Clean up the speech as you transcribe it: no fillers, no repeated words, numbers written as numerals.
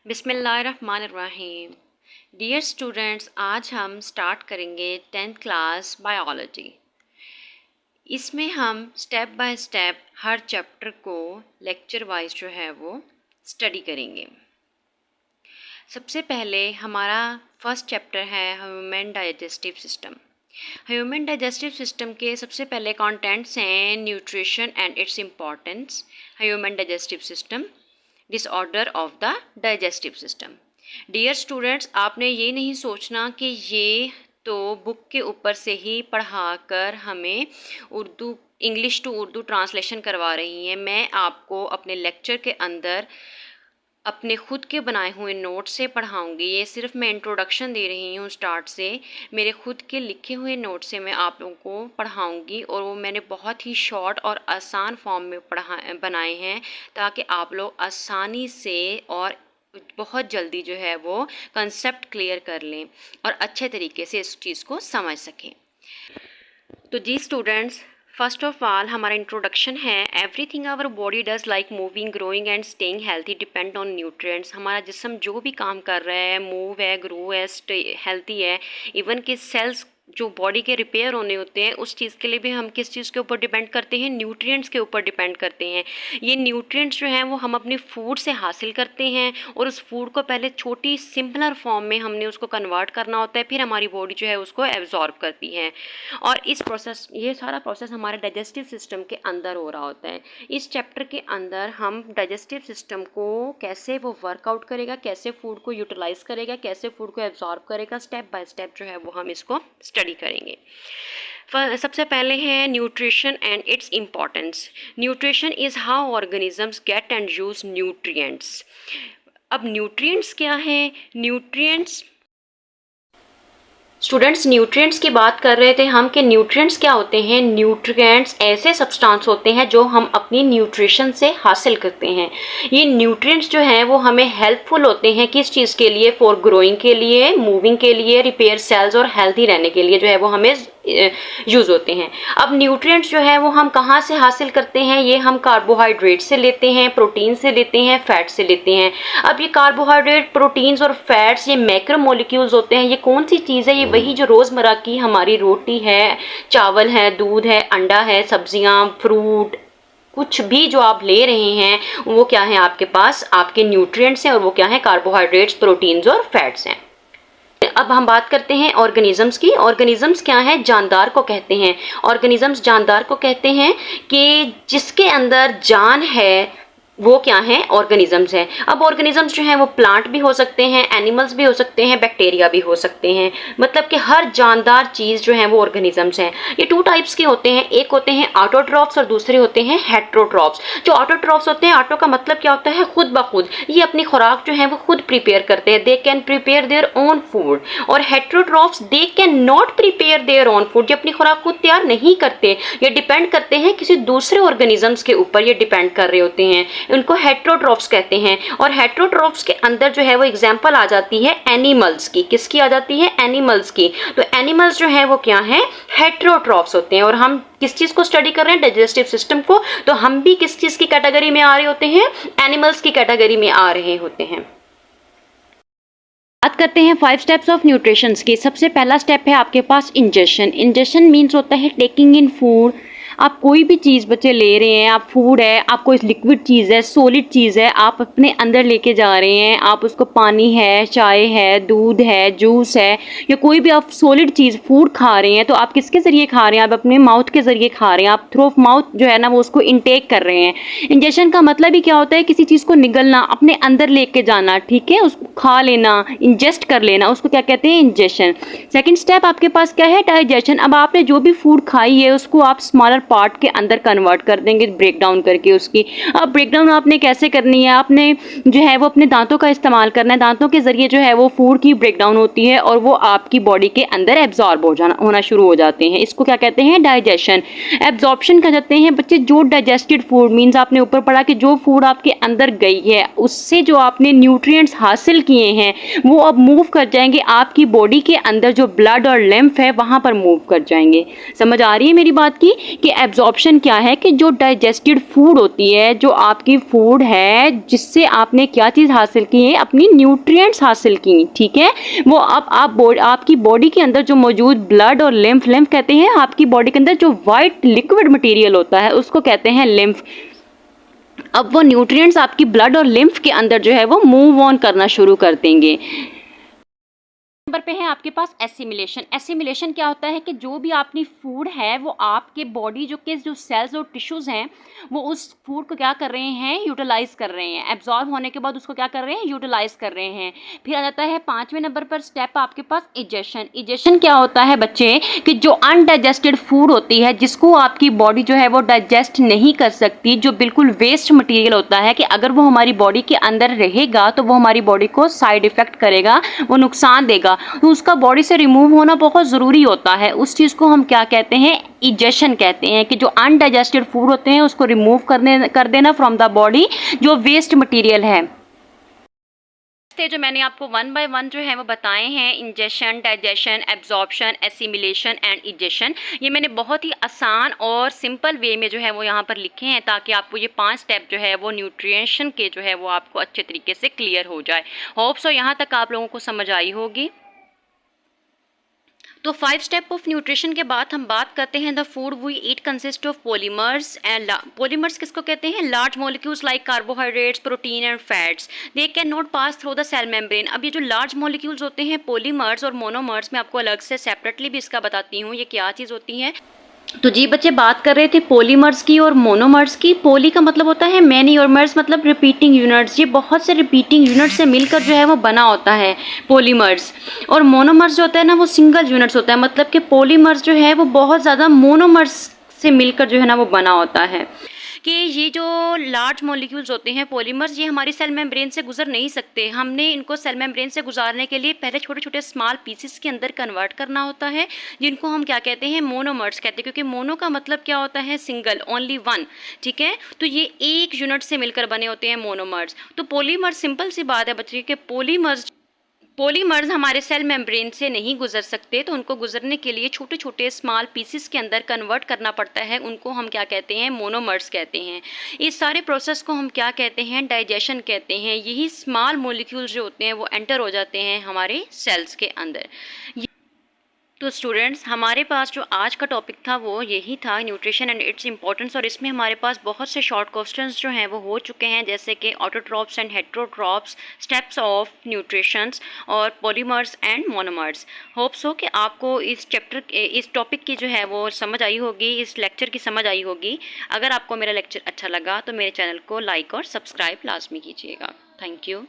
बिस्मिल्लाहिर्रहमानिर्रहीम। Dear students, आज हम स्टार्ट करेंगे 10th क्लास बायोलॉजी। इसमें हम स्टेप बाय स्टेप हर चैप्टर को लेक्चर वाइज जो है वो स्टडी करेंगे। सबसे पहले हमारा फर्स्ट चैप्टर है human digestive system. Human digestive system के सबसे पहले कंटेंट्स हैं nutrition and its importance, human digestive system, disorder of the digestive system. Dear students, आपने ये नहीं सोचना कि ये तो बुक के ऊपर से ही पढ़ाकर हमें इंग्लिश टू उर्दू ट्रांसलेशन करवा रही हैं। मैं आपको अपने लेक्चर के अंदर अपने खुद के बनाए हुए नोट से पढ़ाऊंगी। ये सिर्फ मैं इंट्रोडक्शन दे रही हूँ स्टार्ट से। मेरे खुद के लिखे हुए नोट से मैं आप लोगों को पढ़ाऊंगी और वो मैंने बहुत ही शॉर्ट और आसान फॉर्म में बनाए हैं ताकि आप लोग आसानी से और बहुत जल्दी जो है वो कंसेप्ट क्लियर कर लें और अच्छे तरीके से इस चीज़ को समझ सकें। तो जी स्टूडेंट्स, फर्स्ट ऑफ ऑल हमारा इंट्रोडक्शन है। Everything our body does like moving, growing and staying healthy depend on nutrients. हमारा जिस्म जो भी काम कर रहा है, मूव है, ग्रो है, हेल्थी है, इवन कि सेल्स जो बॉडी के रिपेयर होने होते हैं उस चीज़ के लिए भी हम किस चीज़ के ऊपर डिपेंड करते हैं? न्यूट्रिएंट्स के ऊपर डिपेंड करते हैं। ये न्यूट्रिएंट्स जो हैं वो हम अपने फूड से हासिल करते हैं और उस फूड को पहले छोटी सिंपलर फॉर्म में हमने उसको कन्वर्ट करना होता है, फिर हमारी बॉडी जो है उसको एब्जॉर्ब करती है और ये सारा प्रोसेस हमारे डाइजेस्टिव सिस्टम के अंदर हो रहा होता है। इस चैप्टर के अंदर हम डाइजेस्टिव सिस्टम को कैसे वो वर्कआउट करेगा, कैसे फूड को यूटिलाइज करेगा, कैसे फूड को एब्जॉर्ब करेगा, स्टेप बाय स्टेप जो है वो हम इसको स्टडी करेंगे। सबसे पहले है nutrition and its importance. Nutrition is how organisms get and use nutrients. अब न्यूट्रिएंट्स क्या है? न्यूट्रिएंट्स स्टूडेंट्स, न्यूट्रिएंट्स की बात कर रहे थे हम कि न्यूट्रिएंट्स क्या होते हैं। न्यूट्रिएंट्स ऐसे सब्सटेंस होते हैं जो हम अपनी न्यूट्रिशन से हासिल करते हैं। ये न्यूट्रिएंट्स जो हैं वो हमें हेल्पफुल होते हैं किस चीज़ के लिए? फॉर ग्रोइंग के लिए, मूविंग के लिए, रिपेयर सेल्स और हेल्थी रहने के लिए जो है वो हमें यूज़ होते हैं। अब न्यूट्रिएंट्स जो है वो हम कहाँ से हासिल करते हैं? ये हम कार्बोहाइड्रेट से लेते हैं, प्रोटीन से लेते हैं, फैट से लेते हैं। अब ये कार्बोहाइड्रेट, प्रोटीन्स और फैट्स ये मैक्रोमोलिक्यूल्स होते हैं। ये कौन सी चीज़ है? ये वही जो रोज़मर्रा की हमारी रोटी है, चावल है, दूध है, अंडा है, सब्जियां, फ्रूट, कुछ भी जो आप ले रहे हैं वो क्या है? आपके पास आपके न्यूट्रिएंट्स हैं और वो क्या है? कार्बोहाइड्रेट्स, प्रोटीन्स और फैट्स हैं। अब हम बात करते हैं ऑर्गेनिजम्स की। ऑर्गेनिजम्स क्या है? जानदार को कहते हैं। ऑर्गेनिजम्स जानदार को कहते हैं कि जिसके अंदर जान है वो क्या है? ऑर्गेनिजम्स हैं। अब ऑर्गेनिजम्स जो हैं वो प्लांट भी हो सकते हैं, एनिमल्स भी हो सकते हैं, बैक्टीरिया भी हो सकते हैं। मतलब कि हर जानदार चीज़ जो है वो ऑर्गेनिजम्स हैं। ये टू टाइप्स के होते हैं, एक होते हैं ऑटोट्रॉफ्स और दूसरे होते हैं हेट्रोट्रॉफ्स। जो ऑटोट्रॉफ्स होते हैं, ऑटो का मतलब क्या होता है? खुद ब खुद, ये अपनी खुराक जो है वो खुद प्रिपेयर करते हैं, they can prepare their own food. और heterotrophs they can not prepare their own food, जो अपनी खुराक खुद तैयार नहीं करते, ये डिपेंड करते हैं किसी दूसरे ऑर्गेनिजम्स के ऊपर, ये डिपेंड कर रहे होते हैं। उनको हेट्रोट्रॉफ्स कहते हैं। और हेट्रोट्रॉफ्स के अंदर जो है वो एग्जांपल आ जाती है एनिमल्स की। किसकी आ जाती है? एनिमल्स की। तो एनिमल्स जो है वो क्या है? हेट्रोट्रॉफ्स होते हैं। और हम किस चीज़ को स्टडी कर रहे हैं? डाइजेस्टिव सिस्टम को। तो हम भी किस चीज़ की कैटेगरी में आ रहे होते हैं? एनिमल्स की कैटेगरी में आ रहे होते हैं। बात करते हैं 5 स्टेप्स ऑफ न्यूट्रिशन की। सबसे पहला स्टेप है आपके पास इंजेशन। इंजेशन मीन्स होता है टेकिंग इन फूड। आप कोई भी चीज़ बच्चे ले रहे हैं, आप फूड है, आप कोई लिक्विड चीज़ है, सॉलिड चीज़ है, आप अपने अंदर लेके जा रहे हैं। आप उसको पानी है, चाय है, दूध है, जूस है, या कोई भी आप सॉलिड चीज़ फूड खा रहे हैं तो आप किसके ज़रिए खा रहे हैं? आप अपने माउथ के ज़रिए खा रहे हैं। आप थ्रू ऑफ माउथ जो है ना वो उसको इनटेक कर रहे हैं। इंजेशन का मतलब ही क्या होता है? किसी चीज़ को निगलना, अपने अंदर लेके जाना, ठीक है, उसको खा लेना, इंजेस्ट कर लेना, उसको क्या कहते हैं? इंजेशन। सेकेंड स्टेप आपके पास क्या है? डाइजेशन। अब आपने जो भी फूड खाई है उसको आप स्मॉलर पार्ट के अंदर कन्वर्ट कर देंगे, ब्रेक डाउन करके उसकी। अब ब्रेक डाउन आपने कैसे करनी है? आपने जो है वो अपने दांतों का इस्तेमाल करना है। दांतों के जरिए जो है वो फूड की ब्रेक डाउन होती है और वो आपकी बॉडी के अंदर एब्जॉर्ब होना शुरू हो जाते हैं। इसको क्या कहते हैं? डाइजेशन। एब्जॉर्प्शन क्या कहते हैं बच्चे? जो डाइजेस्टेड फूड मीन्स आपने ऊपर पढ़ा कि जो फूड आपके अंदर गई है उससे जो आपने न्यूट्रिएंट्स हासिल किए हैं वो अब मूव कर जाएंगे आपकी बॉडी के अंदर, जो ब्लड और लिम्फ है वहां पर मूव कर जाएंगे। समझ आ रही है मेरी बात की? कि एब्जॉर्प्शन क्या है कि जो डाइजेस्टेड फूड होती है, जो आपकी फूड है जिससे आपने क्या चीज़ हासिल की है, अपनी न्यूट्रिएंट्स हासिल की, ठीक है, वो अब आपकी बॉडी के अंदर जो मौजूद ब्लड और लिम्फ कहते हैं, आपकी बॉडी के अंदर जो वाइट लिक्विड मटेरियल होता है उसको कहते हैं लिम्फ। अब वो न्यूट्रिएंट्स आपकी ब्लड और लिम्फ के अंदर जो है वो मूव ऑन करना शुरू कर देंगे। नंबर पे है आपके पास एसिमिलेशन। एसिमिलेशन क्या होता है कि जो भी आपकी फूड है वो आपके बॉडी जो सेल्स और टिश्यूज हैं वो उस फूड को क्या कर रहे हैं, यूटिलाइज कर रहे हैं, एब्जॉर्ब होने के बाद उसको क्या कर रहे हैं, यूटिलाइज कर रहे हैं। फिर आ जाता है 5वें नंबर पर स्टेप आपके पास इजेशन। इजेशन क्या होता है बच्चे कि जो अनडाइजेस्टेड फूड होती है जिसको आपकी बॉडी जो है वो डाइजेस्ट नहीं कर सकती, जो बिल्कुल वेस्ट मटेरियल होता है कि अगर वो हमारी बॉडी के अंदर रहेगा तो वो हमारी बॉडी को साइड इफेक्ट करेगा, वो नुकसान देगा, तो उसका बॉडी से रिमूव होना बहुत ज़रूरी होता है। उस चीज़ को हम क्या कहते हैं, इजेशन कहते हैं, कि जो अनडाइजेस्टेड फूड होते हैं उसको रिमूव कर देना फ्रॉम द बॉडी, जो वेस्ट मटेरियल है। जो मैंने आपको 1 बाय 1 जो है वो बताए हैं, ingestion, digestion, absorption, assimilation and egestion, ये मैंने बहुत ही आसान और सिंपल वे में जो है वो यहाँ पर लिखे हैं ताकि आपको ये 5 स्टेप जो है वो न्यूट्रिशन के जो है वो आपको अच्छे तरीके से क्लियर हो जाए। होप सो यहाँ तक आप लोगों को समझ आई होगी। तो 5 स्टेप ऑफ न्यूट्रिशन के बाद हम बात करते हैं the food we eat consist of polymers and polymers किसको कहते हैं, large molecules like carbohydrates, protein and fats, they can not pass through the cell membrane. अब ये जो लार्ज मॉलिक्यूल्स होते हैं पॉलीमर्स और मोनोमर्स, मैं आपको अलग से सेपरेटली भी इसका बताती हूँ ये क्या चीज़ होती है। तो जी बच्चे बात कर रहे थे पॉलीमर्स की और मोनोमर्स की। पॉली का मतलब होता है मैनी और मर्स मतलब रिपीटिंग यूनिट्स, ये बहुत से रिपीटिंग यूनिट से मिलकर जो है वो बना होता है पॉलीमर्स। और मोनोमर्स जो होता है ना वो सिंगल यूनिट्स होता है, मतलब कि पॉलीमर्स जो है वो बहुत ज़्यादा मोनोमर्स से मिलकर जो है ना वो बना होता है। कि ये जो लार्ज मॉलिक्यूल्स होते हैं पॉलीमर्स, ये हमारी सेल मेम्ब्रेन से गुजर नहीं सकते। हमने इनको सेल मेम्ब्रेन से गुजारने के लिए पहले छोटे छोटे स्मॉल पीसेस के अंदर कन्वर्ट करना होता है, जिनको हम क्या कहते हैं, मोनोमर्स कहते हैं, क्योंकि मोनो का मतलब क्या होता है, सिंगल, ओनली वन, ठीक है। तो ये एक यूनिट से मिलकर बने होते हैं मोनोमर्स। तो पॉलीमर्स, सिंपल सी बात है बच्चे कि पॉलीमर्स हमारे सेल मेम्ब्रेन से नहीं गुजर सकते, तो उनको गुजरने के लिए छोटे छोटे स्मॉल पीसेस के अंदर कन्वर्ट करना पड़ता है, उनको हम क्या कहते हैं, मोनोमर्स कहते हैं। इस सारे प्रोसेस को हम क्या कहते हैं, डाइजेशन कहते हैं। यही स्मॉल मॉलिक्यूल्स जो होते हैं वो एंटर हो जाते हैं हमारे सेल्स के अंदर। तो स्टूडेंट्स, हमारे पास जो आज का टॉपिक था वो यही था, न्यूट्रिशन एंड इट्स इंपॉर्टेंस। और इसमें हमारे पास बहुत से शॉर्ट क्वेश्चंस जो हैं वो हो चुके हैं, जैसे कि autotrophs and heterotrophs, steps of nutritions और polymers and monomers. Hope so कि आपको इस टॉपिक की जो है वो समझ आई होगी, इस लेक्चर की समझ आई होगी। अगर आपको मेरा लेक्चर अच्छा लगा तो मेरे चैनल को लाइक और सब्सक्राइब लाजमी कीजिएगा। Thank you.